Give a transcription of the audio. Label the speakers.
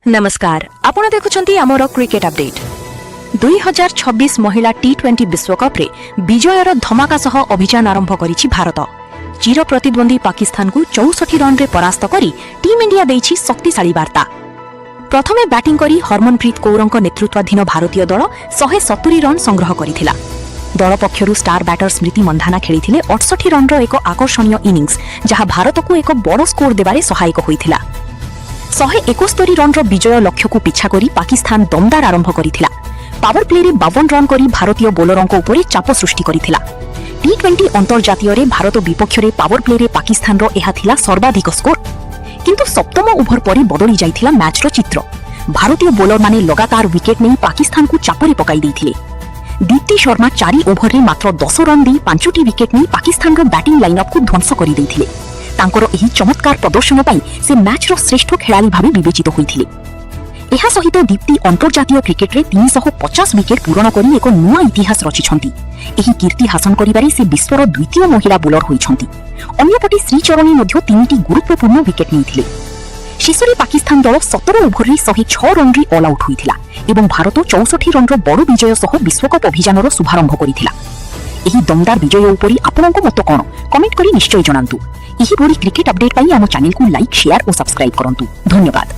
Speaker 1: नमस्कार आपण देखुछंती आमर क्रिकेट अपडेट 2026 महिला T20 विश्वकप रे विजयर धमाका सह अभियान आरंभ करिछि भारत। चिर प्रतिद्वंदी पाकिस्तान को 64 रन रे परास्त करी टीम इंडिया देछि शक्तिशाली वार्ता। प्रथमे बैटिंग करी हरमनप्रीत कौरଙ୍କ नेतृत्वाधीन भारतीय दल 170 रन संग्रह करिथिला। दल पक्षरु star batter Smriti Mandhana खेलिथिले 68 run रो एक आकर्षणीय इनिंग्स जहा भारत को एक बड़ स्कोर देबारे सहायक होइथिला। 171 रन रो विजय लक्ष्य को पिछा करी पाकिस्तान दमदार आरंभ करिथिला। पावर प्ले रे 52 रन करी भारतीय बोलरଙ୍କ उपरे चाप सृष्टि करिथिला। T20 अंतर्जातीय रे भारत विपक्ष रे पावर प्ले रे पाकिस्तान रो एहा थिला सर्वाधिक स्कोर। किंतु सप्तम ओभर परे बदली जाइथिला मैच रो चित्र। भारतीय बोलर माने लगातार विकेट नै पाकिस्तान को चापरे पकाई दैथिले। दीप्ति शर्मा 4 ओभर रे मात्र 10 रन दे 5टी विकेट नै पाकिस्तान रो बैटिंग लाइनअप को ध्वंस करि दैथिले। तांकर एही चमत्कार प्रदर्शन पई से मैच रो श्रेष्ठ खेलाड़ी भाबे विवेचित होइथिले। एहा सहित दीप्ति अंतर्जातीय क्रिकेट रे 350 विकेट पूरण करी एक नुआ इतिहास रचिछंती। एही कीर्ति हासन करिबारे से विश्वर द्वितीय महिला बोलर होइछंती। अन्यपटे श्रीचरणी मध्ये 3टी गुरुत्वपूर्ण विकेट नेइथिले। शेषरे पाकिस्तान दल 17 ओभर रे 106 रन रे ऑलआउट होइथिला एवं भारत 64 रन रो बड़ विजय सह विश्वकप अभियान रो शुभारंभ करिथिला। एही दमदार विजय उपरि आपनक मत कोन कमेंट करी निश्चय जणांतु। एही भली क्रिकेट अपडेट पाई आम चैनल को लाइक शेयर और सब्सक्राइब करंतु। धन्यवाद।